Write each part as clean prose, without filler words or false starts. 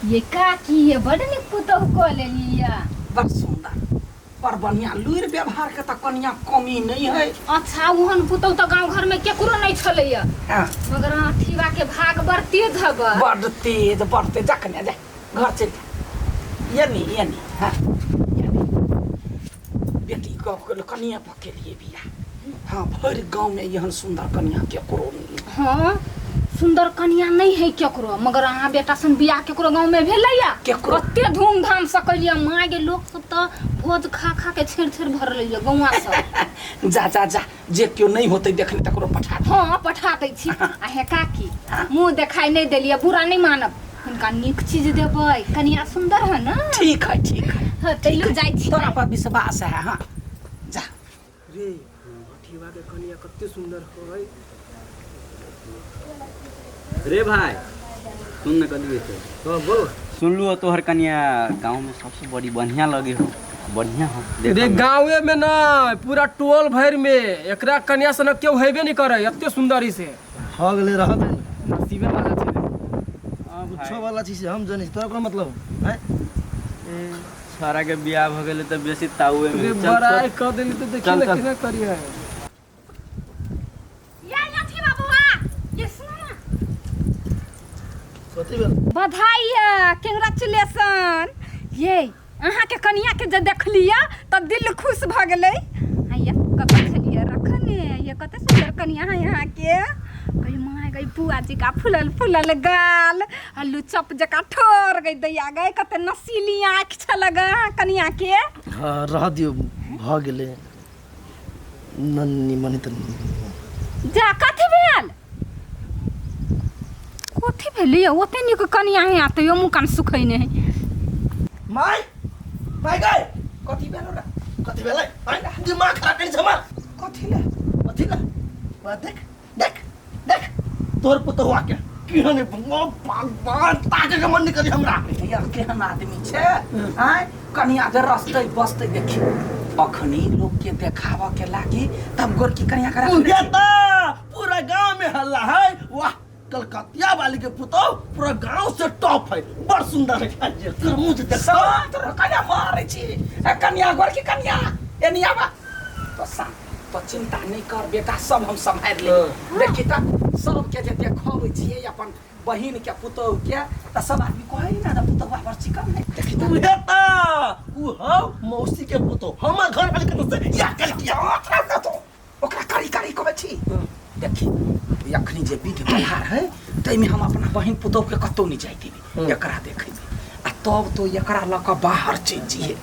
ये का की ये बड़ निक पुतहु को लेलिया। बड़ सुंदर पर बढ़िया लुइर व्यवहार के त कनिया कमी नहीं है। अच्छा ओहन पुतहु तो गांव घर में केकरो नहीं छलैया। हां मगर अठीवा के भाग बड़ तेज हब। बड़ तेज बढ़ते जा कन्या जा घर चल ये नहीं हां बेटी को कनिया पके लिए बिया। हां भर गांव में यहन सुंदर कन्या केकरो नहीं। हां सुंदर कन्या नहीं है केकरो मगर अहाँ बेटा सन बियाह केकरो गांव में भेलैया। कते धूमधाम से कलिया माँ के लोग सब तो भोज खा खा के छेड़ भर लिया गौवा सब। जा जे क्यों नहीं होते देखने तकरो पठा दे। हां पठा दै छी। आ हे काकी मुंह देखाई नहीं देलिया बुरा नहीं मानब। उनका निक चीज देबै कन्या सुंदर है ना। ठीक है हां तैयो जाई छी तोरा पर विश्वास है। हां जा रे अठीवा के कन्या कते सुंदर होय रे भाई सुन न कदी है तो बोल। सुन लू तोहर कन्या गांव में सबसे बड़ी बढ़िया लगे हो। बढ़िया हो रे गांवे में ना पूरा टोल भर में एकरा कन्या से न क्यों हेबे नहीं करे एते सुंदरी से हो गेले रह दे नसीबे वाला छे। हां कुछो वाला चीज हम जाने तोरा कोन मतलब है सारा के बियाह भ गेले त बेसी ताउए में रे बड़ाई क देली त देखि न किना करिए। बधाई कांग्रेचुलेशन। ये अहाँ के कन्या के जब देख लिया तब दिल खुश भ गेलै। ये कत छलिए रखने ये कत सुंदर कन्या है यहाँ के। गई माय गई बुआ जी का फुलल गाल आलू चप जका ठोर गई दैया गई कत नसीली आँख छलगा कन्या के। हां रह दियो भ गेले नन्नी मनी त जा कथि भेल कथि भेलिए ओते निक कन्या है आते यो मुकान सुखै नै। माय गए कथी भेलो रे कथि भेलै आइ दिमाग खराब करि छमा कथी ले बा देख तोर पुतहुआ के किहने भगवान ताके के मन नहीं करी हमरा। यार केहन आदमी छे आय कन्या जे रस्ते बसते देखी अखनी लोग के देखावा के लागी तब गोरकी कन्या करा ये त पूरा गांव में हल्ला है। वाह कलकतिया वाली के पुतहु पूरा गांव से टॉप है बड़ सुंदर है। कर मुंह देख तोरा कन्या मारे छी कन्या गोरकी कन्या एनियाबा तो सा तो चिंता नहीं कर बेटा सब हम संभाल ले। देखी त सब के जे देखबै छियै अपन बहिन के पुतहु के त सब आदमी कहै ना त पुतहु बड़ चिकन है। देखी त ये त उ हो मौसी के पुतहु हमर घर वाले के से या कर किया तो ओकरा करी कहै छी। देखी अखनी जे विधि व्यवहार है तैमे हम अपना बहिन पुतहु के कतौ नहीं जाय देबी एकरा देखेबी आ तब तो एकरा ल के बाहर चल जिए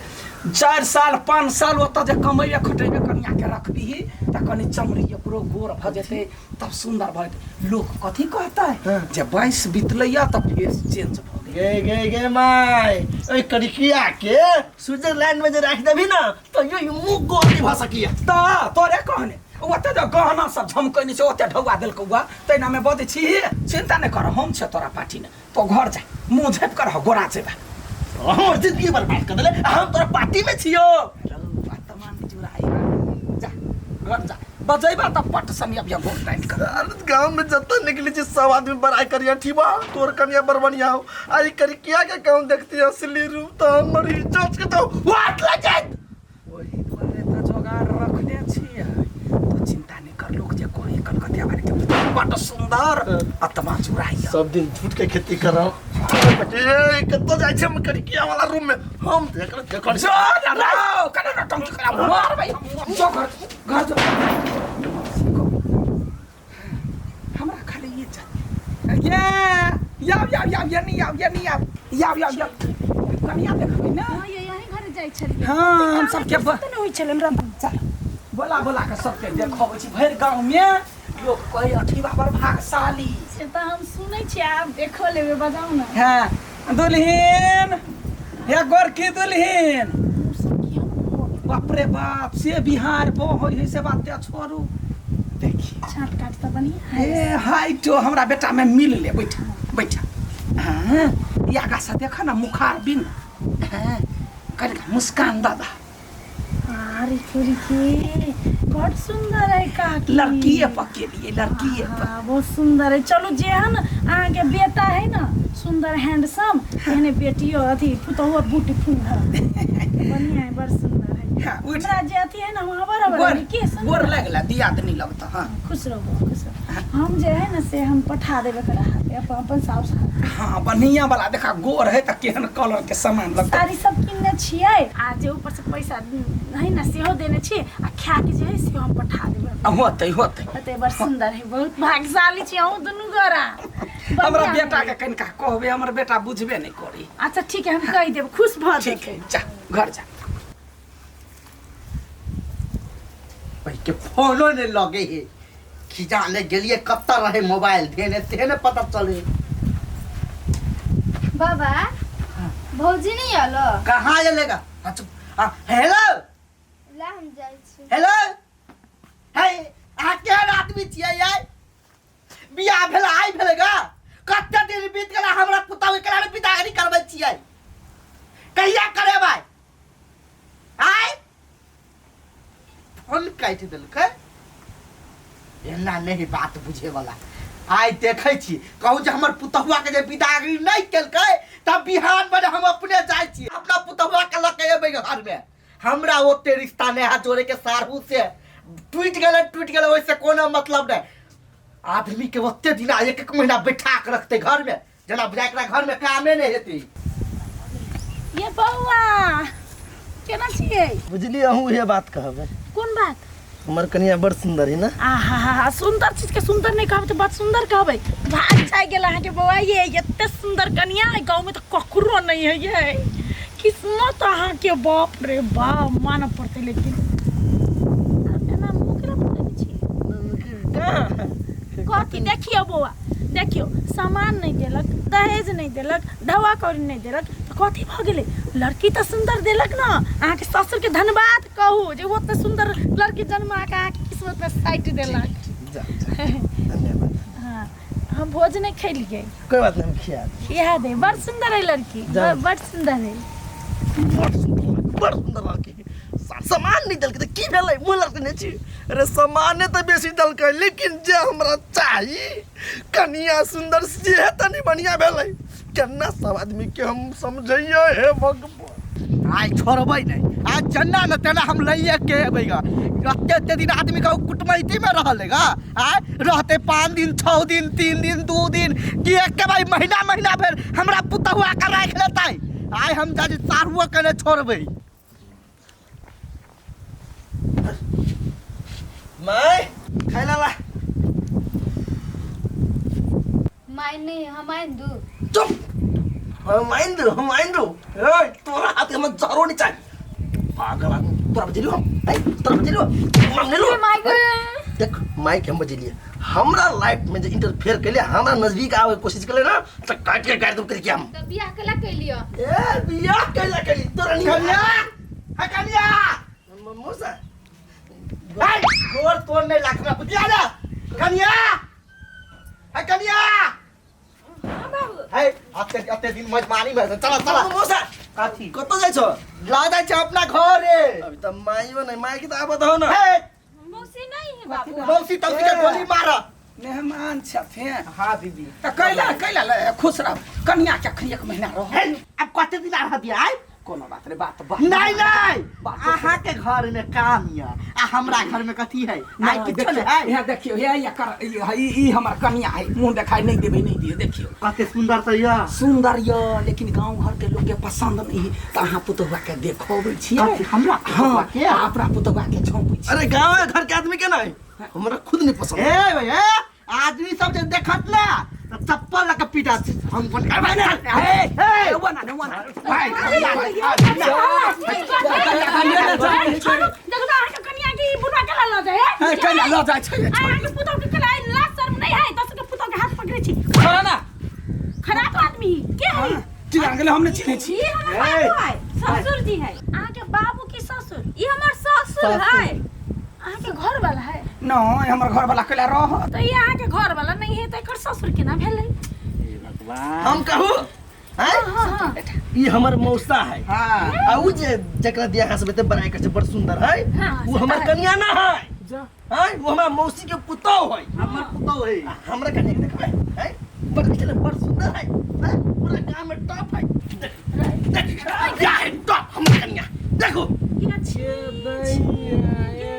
4 साल 5 साल ओत जे कमैया खटेबे कन्या के रखबी त कनी चमड़ी एकरो गोर भ जेते तब सुंदर भ जेते। लोग कथी कहता है जे 22 बीतलैया त फेस चेंज भ गे माय ओइ करिकिया के स्विट्जरलैंड में जे राख देबी ना तो यो मुंह गोली भ सकिया त तोरे कहने ओते जो गहना सब झमकैनी से ओते ढौआ देलकौ बा तैना में बदे छी। चिंता नहीं कर हम छ तोरा पार्टी ने तो घर जा मुंह झेप कर गोरा जेबा हमर जिंदगी बर्बाद कर देले हम तोरा पार्टी में छियो। वर्तमान जुराई जा घर जा बजैबा त पट सनिया बिया वोट टाइम कर। गांव में जत्ता निकली छी सब आदमी बड़ाई करिया ठीबा तोर कन्या बर बढ़िया हो आई करिकिया के काम देखती असली रूप तो हमर इज्जत के तो वाट लग जाए। ओही दुआरे त जोगार रखने छी तो चिंता नहीं कर लोग जे कोई कलकतिया बारे के बड़ सुंदर आत्मा जुराई सब दिन झूठ के खेती कर ए कत्तो जाय छै हम करिकिया वाला रूम में हम देख जो ना कने न टंकी करा मार भाई हम जो घर जो हमरा खाली ये या नहीं याव कनिया देखबै ना। हां ये यही घर जाई छलिए। हां हम सब के त नहीं होई छले हमरा चल बोला के सब के देखबै छी भर गांव में लोग कहे अठीवा बड़ भागशाली से त हम सुनै छी आब देखो लेबे बजाऊ ना। हां दुल्हन या गोरकी दुल्हन बाप रे बाप से बिहार बहै है से बात छोड़ू। देखी छाट काट त बढ़िया है। ए हाय तो हमरा बेटा में मिल ले बैठा हां यागा से देखा ना मुखार बिन हां कनिका मुस्कान दादा अरे छोरी के बहुत सुंदर है काकी। लड़की है पक्के लिए लड़की है बहुत सुंदर है। चलो जेहन आगे बेटा है ना सुंदर सुंदर हैंडसम एने बेटियो अथी पुतोहो ब्यूटीफुल है बढ़िया है बड़ सुंदर है हाँ, उठ। हमरा जे अथी है ना वहाँ बराबर गोर है के गोर लगला दिया तो नहीं लगता हाँ खुश रहो खुश रहो हम जे है ना से हम पठा देबे करा हाथे अपन साउस हाथ हाँ बढ़िया वाला देखा गोर है तो केहन कलर के सामान लगता साड़ी सब किनने छियै आ जे ऊपर से पैसा है ना सेहो देने छी आ खा के जे है से हम पठा देबे होते होते अते बड़ सुंदर है बहुत भाग्यशाली छी अहूँ दुनू गोरा हमरा बेटा के कनिका कहबे हमर बेटा बुझबे नहीं करी अच्छा ठीक है हम कह देब खुश भ ठीक है जा घर जा भाई के फोनो ने लगे है खिजाने गेलिए कत्ता रहे मोबाइल देने तेने पता चले बाबा भौजी नहीं आलो कहाँ चलेगा अच्छा हेलो ला हम जाई छी हेलो हे आ केहन आदमी छियै यार बियाह भेल आइ भेलेगा कत्ते दिन बीत गेला हमरा पुतौ के केना बिदागरी करबै छियै कहिया करेबै आइ फोन काटि देलकै एना नहीं बात बुझे वाला आइ देखै छी कहू जे हमर पुतहुआ के जे बिदागरी नहीं केलकै तब बिहान बजे हम अपने जाइ छी अपना पुतहुआ के लऽ के एबै घर में हमरा ओते रिश्ता नहीं हाथ जोड़े के सारहू से टूट गेलै ओइसे कोनो मतलब नहीं आदमी के ओते दिन एक एक महीना बैठा के रखते घर में जना एकरा घर में कामे नहीं हेतै ये बौआ केना छियै बुझलिए अहूँ ये बात कहबे कोन बात हमर कनिया बड़ सुंदर है ना आहा सुंदर चीज के सुंदर नहीं कहबे तो बात सुंदर कहबे भाग जाय गेला है के बौआ ये एते सुंदर कनिया है गांव में तो ककरो नहीं है ये किस्मत अहाँ के बाप रे बाप मानव पड़ते लेकिन एना मुकरा पड़ते छी कथी देखियो बौआ देखियो सामान नहीं देलक दहेज नहीं देलक ढवा कौड़ी नहीं देलक तो कथी भ गेलै लड़की तो सुंदर देलक ना अहाँ के ससुर के धन्यवाद कहू जे ओते सुंदर लड़की जन्मा के अहाँ के किस्मत में साइट देलक धन्यवाद हाँ हम भोज नहीं खैलिए कोई बात नहीं हम खिया देब। याद है बड़ सुंदर है लड़की बड़ सुंदर है बड़ सुंदर लड़की सामान नहीं दलके तो की भेलै मोर लड़के नहीं छी अरे सामाने तो बेसी दलके लेकिन जे हमरा चाहिए कनिया सुंदर से है तनी बढ़िया भेलै केना सब आदमी के हम समझैयो हे भगवान आइ छोड़बै नहीं आज जन्ना न तेना हम लइए के एबैगा एते दिन आदमी का कुटमैती में रहलेगा आइ रहते 5 दिन 6 दिन 3 दिन 2 दिन कि एक के भाई महीना भर हमरा पुतहुआ का राख लेतै आइ हम जाजी सारुआ कने छोड़बै माय खाइला ला माय नहीं हम आइन दू चुप हम आइंदो ए तोरा हाथ में जरो नहीं चाहिए पागल आदमी तोरा बजलियो हम नहीं तोरा बजलियो मांगने लो माय देख माइक हम बजलिए हमरा लाइफ में जो इंटरफेयर कैले हमरा नजदीक आवे के कोशिश कैले ना तो काट दो करके हम तो बियाह कला के लियो ए बियाह कैली तोरा नहीं कन्या है कन्या मोसा हाय गोर तोड़ नहीं लाखना बुझिया ना कन्या है कन्या हां बाबू है अते दिन मजमानी में चला मोसा काठी कतो जाय छ ला जाय छ अपना घर रे अभी त माइयो नहीं माई की त आबत हो ना है मौसी नहीं है बाबू मौसी तौसी के गोली मार मेहमान छथिन हां दीदी तो कैला खुश रह कन्या के अखनी 1 महीना रह है अब कते दिन रह दिया है कोनो बात रे बात नहीं आहा के घर में काम या आ हमरा घर में कथी है नहीं किछो नहीं है यहां देखियो ये कर ई हमर कन्या है मुंह देखाई नहीं देबे नहीं दियो देखियो कते सुंदर त या सुंदर यो लेकिन गांव घर के लोग के पसंद नहीं त अहाँ पुतहुआ के देखोबै छियै हमरा हां के अपना पुतहुआ के झोंपै छी अरे गांव घर के आदमी के नहीं हमरा खुद नहीं पसंद ए भैया आदमी सब जे देखत ना त चप्पल लगा पीटा हम कोन करबै ना ए वना भाई देखो अहाँ के कनिया की बुढ़ा के ला जाए कन्या ल जाय छै अहाँ के पुतौ के कलाई ला शर्म नहीं है दस के पुतौ के हाथ पकड़े छी खरा ना खराब आदमी के है की गेल हमने चिन्है छी ये हमर बाबू है ससुर जी है अहाँ के बाबू की ससुर ये हमर ससुर है अहाँ के घर वाला है नहीं हमर घर वाला कैला रह तो ये अहाँ के घर वाला नहीं है तो एकर ससुर के ना भेलै हम कहू हैं हां ये हमर मौसा है हां आ उ जे जकरा दिया हां सबते बनाई कर बड़ सुंदर है हाँ, वो हमर से कन्या ना है हैं वो हमरा मौसी के पुतौ है हमर पुतौ है हमरा कन्या के देखबै हैं बड़ सुंदर है हैं? पूरा गांव में टॉप है देख क्या है टॉप हमर कन्या देखो ये ये दैया ये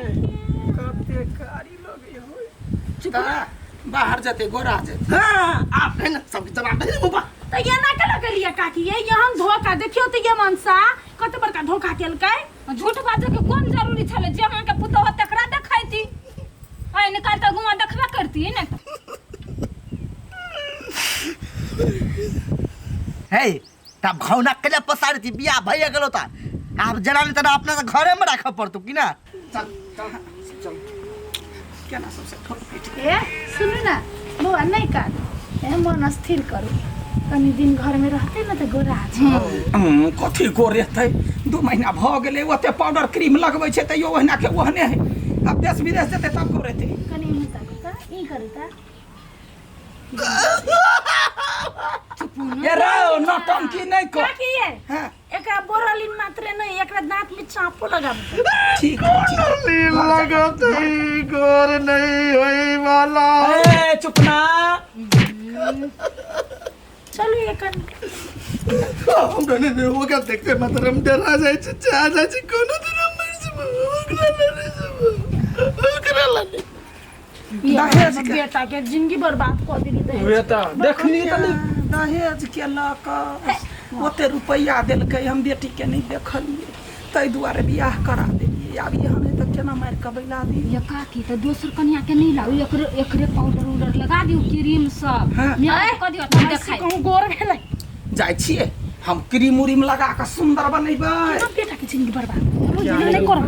कते कारी लगे हो बाहर जाते गोरा जाते हाँ आप है ना सबके जवाब दे मुबा तो ये ना कला करिया काकी ये यहाँ धोखा देखियो तो ये मनसा कते बड़का धोखा केलकै झूठ बात के कौन जरूरी छले जे अहाँ के पुतोह तकरा देखाइती आइ निकाल के गुमा देखबा करती है ना हे तब घौना कले पसारी थी बिया भइया गेलो त अब जना ने तना अपना घरे में राख पड़तो कि ना चल चल चल क्या ना सबसे थोड़ी बेटी ए सुनु ना बउआ नहीं काट ए मन स्थिर करू कनी दिन घर में रहते ना तो गोरा छै कथी गोरे थे 2 महीना भ गेले ओते पाउडर क्रीम लगबै छै त यो ओहना के ओहने है अब देश विदेश जेते तब गोरे थे कनी मुता कुता ई करता ये रो नौटंकी नहीं को काकी है हां एकरा बोरलिन मात्र नहीं एकरा दांत में चापो लगाबो ठीक है ठीक है लगत ही गोर नहीं होई वाला ए चुप ना चलो ये कन हम डने ने वो क्या देखते मतलब हम डरा जाए चाह जाए कोनो दिन मर जब ओकरा लाने दहेज के बेटा के जिंदगी बर्बाद कर देली दहेज बेटा देखनी त नहीं दहेज के लक ओते रुपया देलकै हम बेटी के नहीं देखलिए तै दुआरे बियाह करा देलिए अब यहाँ नहीं तो केना मार के बैला दी ये काकी तो दोसर कन्या के नहीं लाऊ एकरे पाउडर उडर लगा दियो क्रीम सब हाँ। मैं क दियो तब देखाइ कहूं गोर भेलै जाय छिए हम क्रीम उरीम लगा के सुंदर बनेबै बेटा के जिंदगी बर्बाद करू नहीं करो